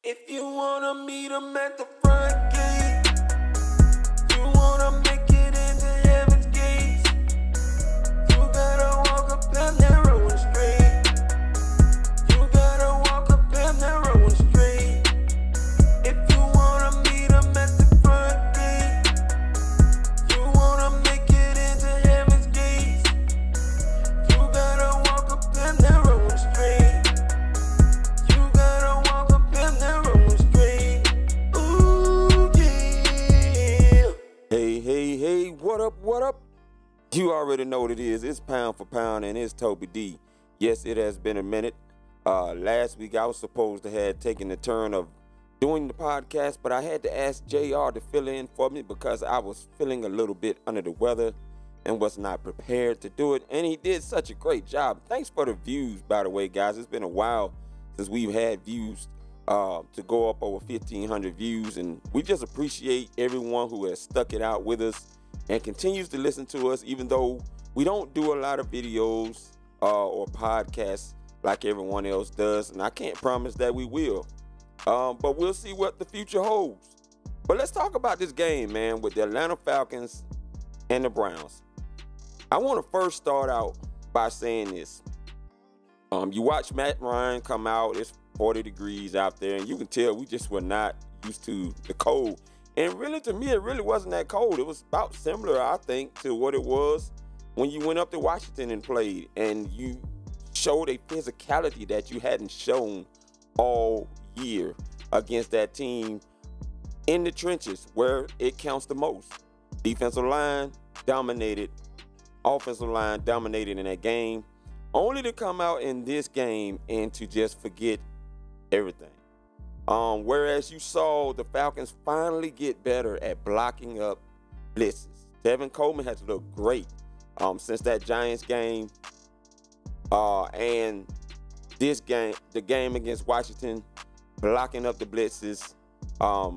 If you wanna meet him at the front gate, you wanna make it into heaven's gates, you gotta walk up that narrow and straight. You gotta walk up that narrow and straight. If you wanna meet him at the front gate, you wanna make it into heaven's gates, you gotta walk up that narrow and straight. Hey, what up? You already know what it is. It's Pound for Pound, and it's Toby D. Yes, it has been a minute. Last week, I was supposed to have taken the turn of doing the podcast, but I had to ask JR to fill in for me because I was feeling a little bit under the weather and was not prepared to do it, and he did such a great job. Thanks for the views, by the way, guys. It's been a while since we've had views to go up over 1,500 views, and we just appreciate everyone who has stuck it out with us and continues to listen to us, even though we don't do a lot of videos or podcasts like everyone else does, and I can't promise that we will, but we'll see what the future holds. But let's talk about this game, man, with the Atlanta Falcons and the Browns. I want to first start out by saying this. You watch Matt Ryan come out, it's 40 degrees out there, and you can tell we just were not used to the cold. And really, to me, it really wasn't that cold. It was about similar, I think, to what it was when you went up to Washington and played, and you showed a physicality that you hadn't shown all year against that team in the trenches where it counts the most. Defensive line dominated, offensive line dominated in that game, only to come out in this game and to just forget everything. Whereas you saw the Falcons finally get better at blocking up blitzes. Tevin Coleman has looked great since that Giants game. And this game, the game against Washington, blocking up the blitzes,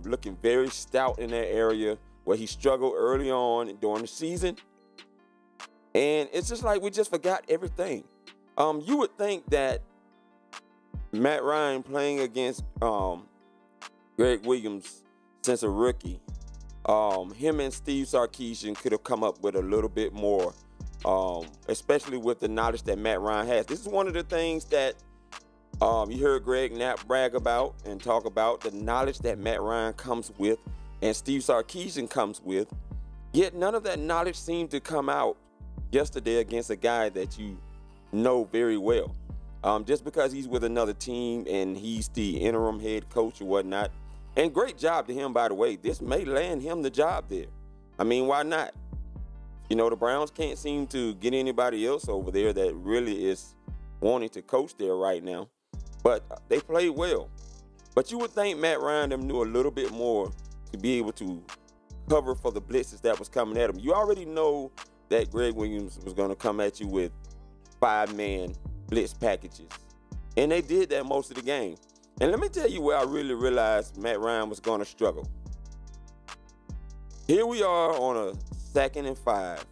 looking very stout in that area where he struggled early on during the season. And it's just like we just forgot everything. You would think that Matt Ryan playing against Greg Williams since a rookie, him and Steve Sarkisian could have come up with a little bit more, especially with the knowledge that Matt Ryan has. This is one of the things that you heard Greg Knapp brag about and talk about, the knowledge that Matt Ryan comes with and Steve Sarkisian comes with, yet none of that knowledge seemed to come out yesterday against a guy that you know very well. Just because he's with another team and he's the interim head coach or whatnot. And great job to him, by the way. This may land him the job there. I mean, why not? You know, the Browns can't seem to get anybody else over there that really is wanting to coach there right now. But they played well. But you would think Matt Ryan them knew a little bit more to be able to cover for the blitzes that was coming at him. You already know that Greg Williams was going to come at you with 5-man blitz packages, and they did that most of the game. And let me tell you where I really realized Matt Ryan was going to struggle. Here we are on a 2nd and 5.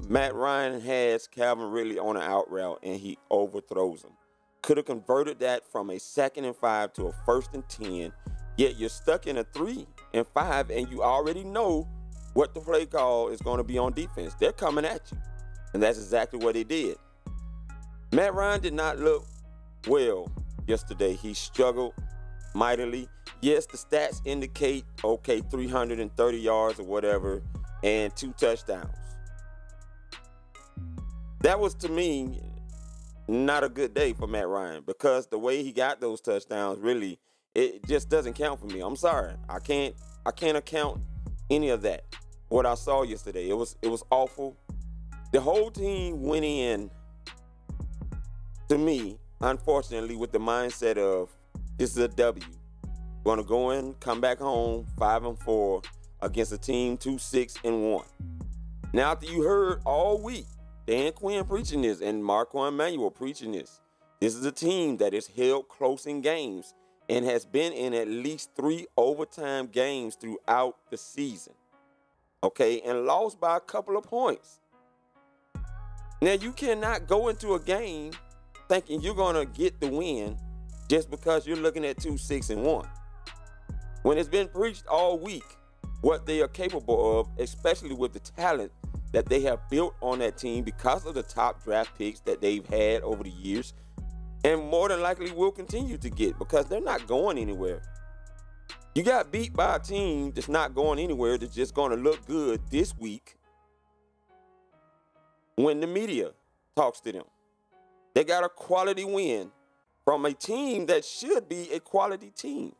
Matt Ryan has Calvin Ridley on an out route, and he overthrows him. Could have converted that from a 2nd and 5 to a 1st and 10, yet you're stuck in a 3 and 5, and you already know what the play call is going to be on defense. They're coming at you, and that's exactly what they did. Matt Ryan did not look well yesterday. He struggled mightily. Yes, the stats indicate, okay, 330 yards or whatever and 2 touchdowns. That was, to me, not a good day for Matt Ryan because the way he got those touchdowns, really, it just doesn't count for me. I'm sorry. I can't account any of that. What I saw yesterday, it was awful. The whole team went in, to me, unfortunately, with the mindset of this is a W. Going to go in, come back home 5-4 against a team 2-6-1. Now, after you heard all week Dan Quinn preaching this and Marquand Manuel preaching this is a team that is held close in games and has been in at least 3 overtime games throughout the season. Okay, and lost by a couple of points. Now, you cannot go into a game thinking you're going to get the win just because you're looking at 2-6-1. When it's been preached all week what they are capable of, especially with the talent that they have built on that team because of the top draft picks that they've had over the years, and more than likely will continue to get, because they're not going anywhere. You got beat by a team that's not going anywhere, that's just going to look good this week when the media talks to them. They got a quality win from a team that should be a quality team.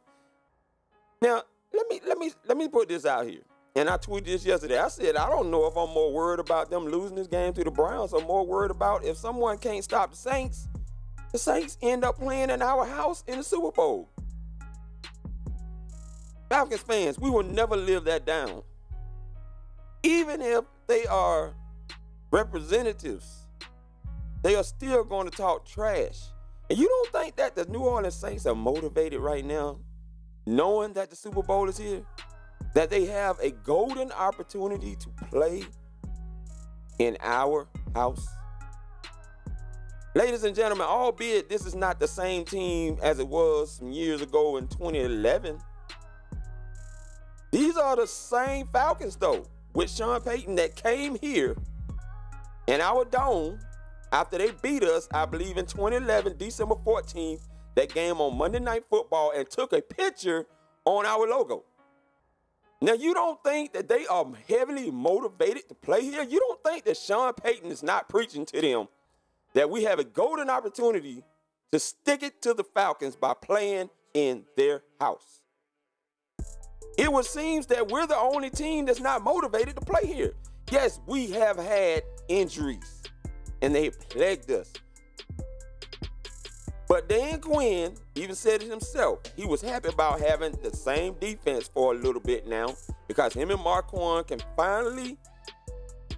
Now, let me put this out here. And I tweeted this yesterday. I said, I don't know if I'm more worried about them losing this game to the Browns or more worried about if someone can't stop the Saints end up playing in our house in the Super Bowl. Falcons fans, we will never live that down. Even if they are representatives, they are still going to talk trash. And you don't think that the New Orleans Saints are motivated right now, knowing that the Super Bowl is here? That they have a golden opportunity to play in our house? Ladies and gentlemen, albeit this is not the same team as it was some years ago in 2011, these are the same Falcons, though, with Sean Payton, that came here in our dome after they beat us, I believe, in 2011, December 14th, that game on Monday Night Football, and took a picture on our logo. Now, you don't think that they are heavily motivated to play here? You don't think that Sean Payton is not preaching to them that we have a golden opportunity to stick it to the Falcons by playing in their house? It would seem that we're the only team that's not motivated to play here. Yes, we have had injuries, and they plagued us. But Dan Quinn even said it himself. He was happy about having the same defense for a little bit now, because him and Marquand can finally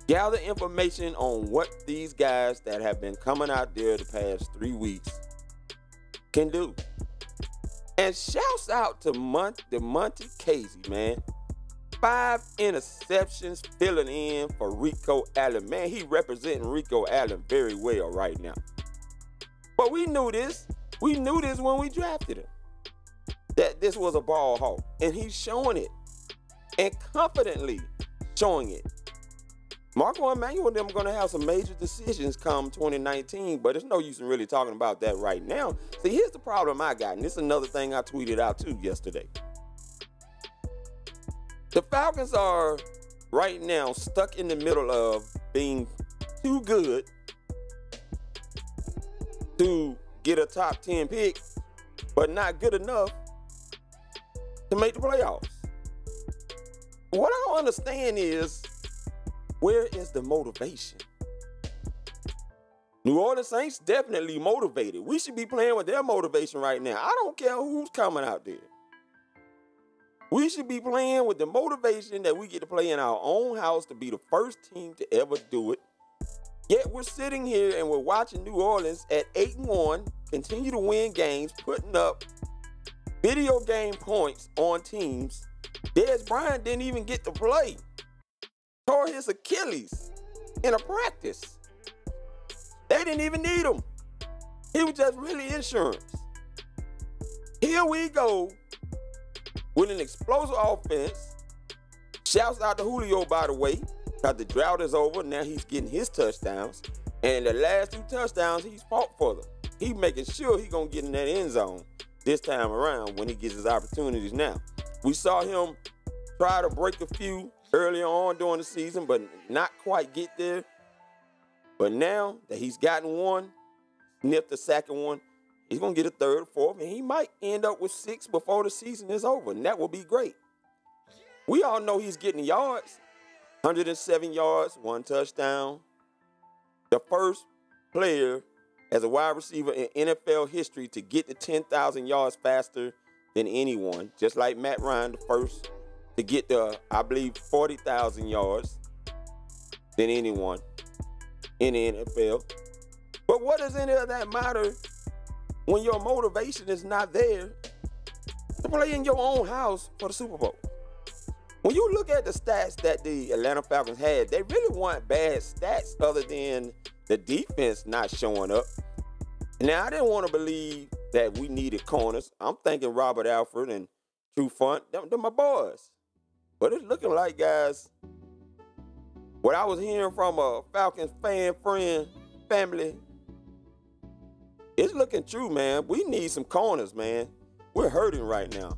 gather information on what these guys that have been coming out there the past 3 weeks can do. And shouts out to Monty Casey, man. 5 interceptions filling in for Rico Allen. Man, he representing Rico Allen very well right now. But we knew this. We knew this when we drafted him, that this was a ball hawk. And he's showing it, and confidently showing it. Marco Emmanuel and them are going to have some major decisions come 2019, but there's no use in really talking about that right now. See, here's the problem I got, and this is another thing I tweeted out too yesterday. The Falcons are right now stuck in the middle of being too good to get a top 10 pick, but not good enough to make the playoffs. What I don't understand is, where is the motivation? New Orleans Saints definitely motivated. We should be playing with their motivation right now. I don't care who's coming out there. We should be playing with the motivation that we get to play in our own house, to be the first team to ever do it. Yet we're sitting here and we're watching New Orleans at 8-1, continue to win games, putting up video game points on teams. Dez Bryant didn't even get to play. Tore his Achilles in a practice. They didn't even need him. He was just really insurance. Here we go with an explosive offense. Shouts out to Julio, by the way, because the drought is over. Now he's getting his touchdowns. And the last 2 touchdowns, he's fought for them. He's making sure he's going to get in that end zone this time around when he gets his opportunities now. We saw him try to break a few earlier on during the season, but not quite get there. But now that he's gotten one, sniffed the second one, he's going to get a third, fourth, and he might end up with 6 before the season is over, and that will be great. We all know he's getting yards, 107 yards, 1 touchdown. The first player as a wide receiver in NFL history to get to 10,000 yards faster than anyone, just like Matt Ryan, the first to get to, I believe, 40,000 yards than anyone in the NFL. But what does any of that matter when your motivation is not there to play in your own house for the Super Bowl? When you look at the stats that the Atlanta Falcons had, they really weren't bad stats other than the defense not showing up. Now, I didn't want to believe that we needed corners. I'm thinking Robert Alford and True Font. They're my boys. But it's looking like, guys, what I was hearing from a Falcons fan, friend, family, it's looking true, man. We need some corners, man. We're hurting right now.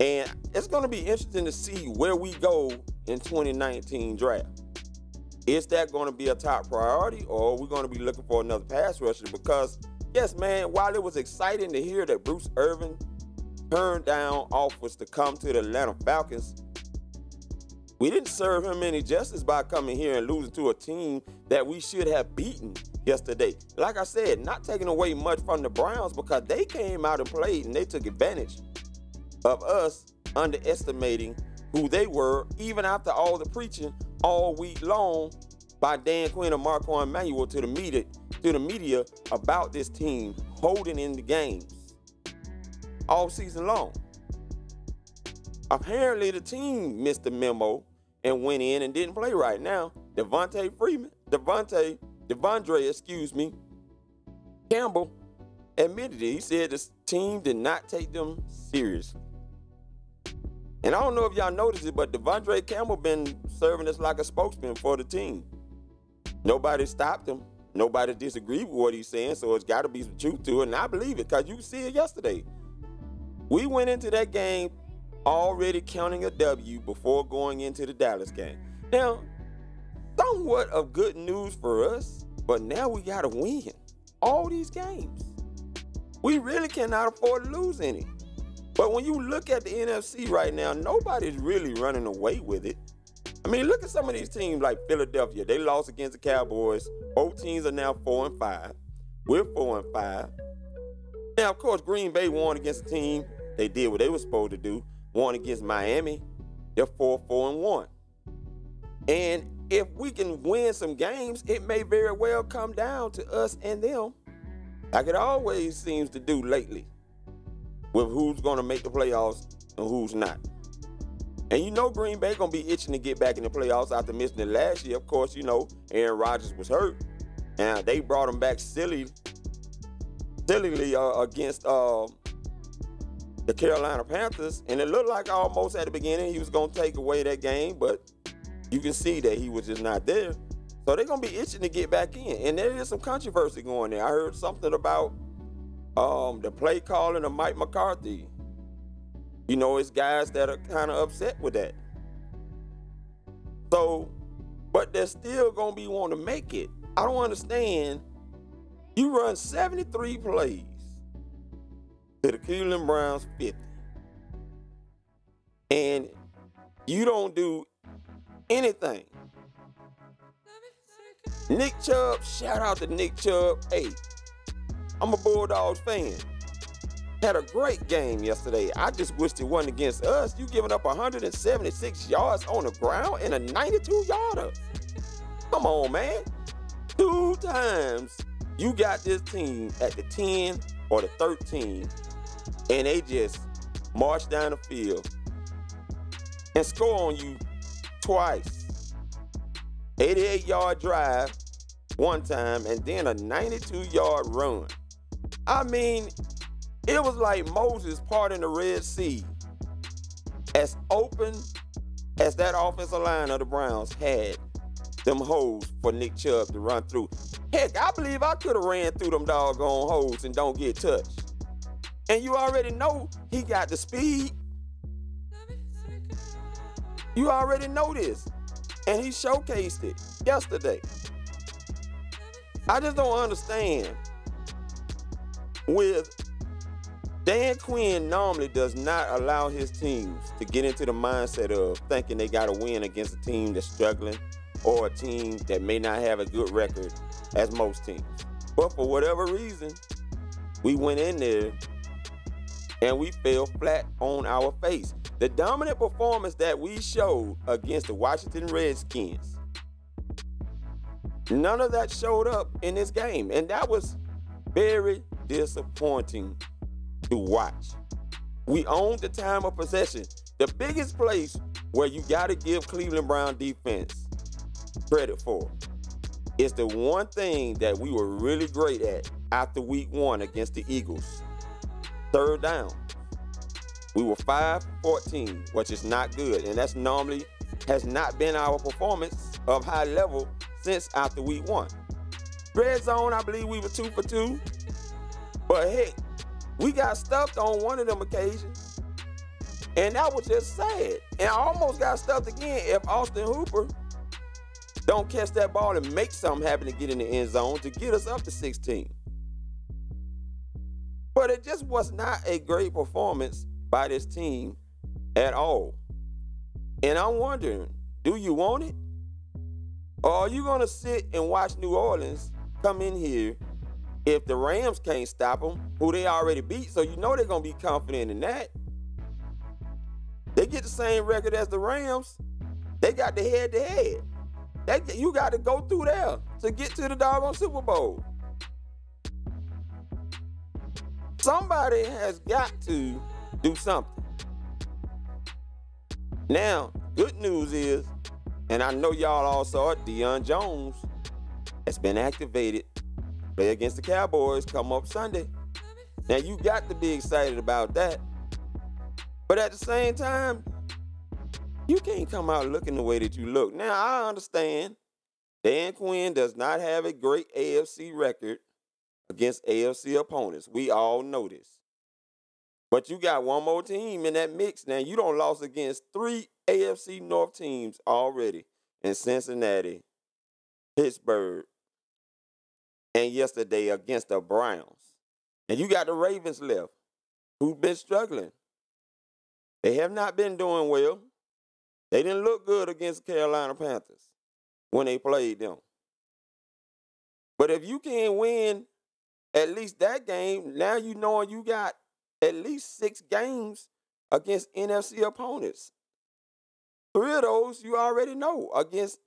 And it's going to be interesting to see where we go in 2019 draft. Is that going to be a top priority, or are we going to be looking for another pass rusher? Because, yes, man, while it was exciting to hear that Bruce Irvin turned down offers to come to the Atlanta Falcons, we didn't serve him any justice by coming here and losing to a team that we should have beaten yesterday. Like I said, not taking away much from the Browns, because they came out and played and they took advantage of us underestimating who they were, even after all the preaching all week long by Dan Quinn and Marquand Manuel to the media about this team holding in the games all season long. Apparently the team missed the memo and went in and didn't play right. Now, Devondre Campbell admitted it. He said the team did not take them seriously. And I don't know if y'all noticed it, but Devondre Campbell been serving as like a spokesman for the team. Nobody stopped him. Nobody disagreed with what he's saying, so it's got to be some truth to it, and I believe it, because you see it yesterday. We went into that game already counting a W before going into the Dallas game. Now, somewhat of good news for us, but now we got to win all these games. We really cannot afford to lose any. But when you look at the NFC right now, nobody's really running away with it. I mean, look at some of these teams like Philadelphia. They lost against the Cowboys. Both teams are now 4-5. We're 4-5. Now, of course, Green Bay won against a team. They did what they were supposed to do. Won against Miami. They're 4-4-1. And if we can win some games, it may very well come down to us and them, like it always seems to do lately, with who's going to make the playoffs and who's not. And you know Green Bay going to be itching to get back in the playoffs after missing it last year. Of course, you know, Aaron Rodgers was hurt. And they brought him back sillily against the Carolina Panthers. And it looked like almost at the beginning he was going to take away that game. But you can see that he was just not there. So they're going to be itching to get back in. And there is some controversy going there. I heard something about the play calling of Mike McCarthy. You know, it's guys that are kind of upset with that. So, but they're still going to be wanting to make it. I don't understand. You run 73 plays to the Cleveland Browns 50. And you don't do anything. Nick Chubb, shout out to Nick Chubb. Hey, I'm a Bulldogs fan. Had a great game yesterday. I just wished it wasn't against us. You giving up 176 yards on the ground and a 92-yarder. Come on, man. 2 times you got this team at the 10 or the 13, and they just march down the field and score on you twice. 88-yard drive one time, and then a 92-yard run. I mean, it was like Moses parting the Red Sea. As open as that offensive line of the Browns had them holes for Nick Chubb to run through. Heck, I believe I could have ran through them doggone holes and don't get touched. And you already know he got the speed. You already know this. And he showcased it yesterday. I just don't understand. With Dan Quinn normally does not allow his teams to get into the mindset of thinking they got to win against a team that's struggling or a team that may not have a good record as most teams. But for whatever reason, we went in there and we fell flat on our face. The dominant performance that we showed against the Washington Redskins, none of that showed up in this game. And that was very disappointing to watch. We owned the time of possession. The biggest place where you got to give Cleveland Brown defense credit for is the one thing that we were really great at after week 1 against the Eagles. 3rd down. We were 5-14, which is not good, and that's normally has not been our performance of high level since after week 1. Red zone, I believe we were 2 for 2, but heck, we got stuffed on one of them occasions, and that was just sad. And I almost got stuffed again if Austin Hooper don't catch that ball and make something happen to get in the end zone to get us up to 16. But it just was not a great performance by this team at all. And I'm wondering, do you want it? Or are you going to sit and watch New Orleans come in here if the Rams can't stop them, who they already beat, so you know they're going to be confident in that. They get the same record as the Rams. They got the head-to-head. You got to go through there to get to the doggone Super Bowl. Somebody has got to do something. Now, good news is, and I know y'all all saw it, Deion Jones has been activated to play against the Cowboys come up Sunday. Now, you got to be excited about that. But at the same time, you can't come out looking the way that you look. Now, I understand Dan Quinn does not have a great AFC record against AFC opponents. We all know this. But you got one more team in that mix. Now, you don't lost against 3 AFC North teams already in Cincinnati, Pittsburgh, and yesterday against the Browns. And you got the Ravens left, who've been struggling. They have not been doing well. They didn't look good against the Carolina Panthers when they played them. But if you can win at least that game, now you know you got at least 6 games against NFC opponents. 3 of those you already know against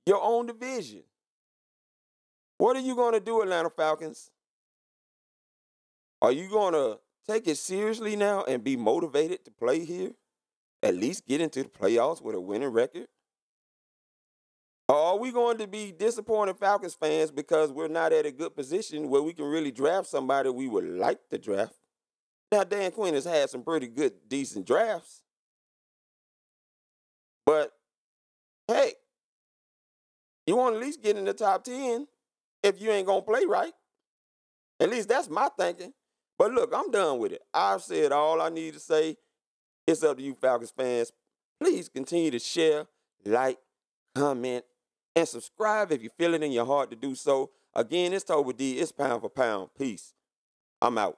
your own division. What are you going to do, Atlanta Falcons? Are you going to take it seriously now and be motivated to play here? At least get into the playoffs with a winning record? Or are we going to be disappointed Falcons fans because we're not at a good position where we can really draft somebody we would like to draft? Now, Dan Quinn has had some pretty good, decent drafts. But, hey, you want to at least get in the top 10 if you ain't going to play right. At least that's my thinking. But look, I'm done with it. I've said all I need to say. It's up to you, Falcons fans. Please continue to share, like, comment, and subscribe if you feel it in your heart to do so. Again, it's Toby D. It's pound for pound. Peace. I'm out.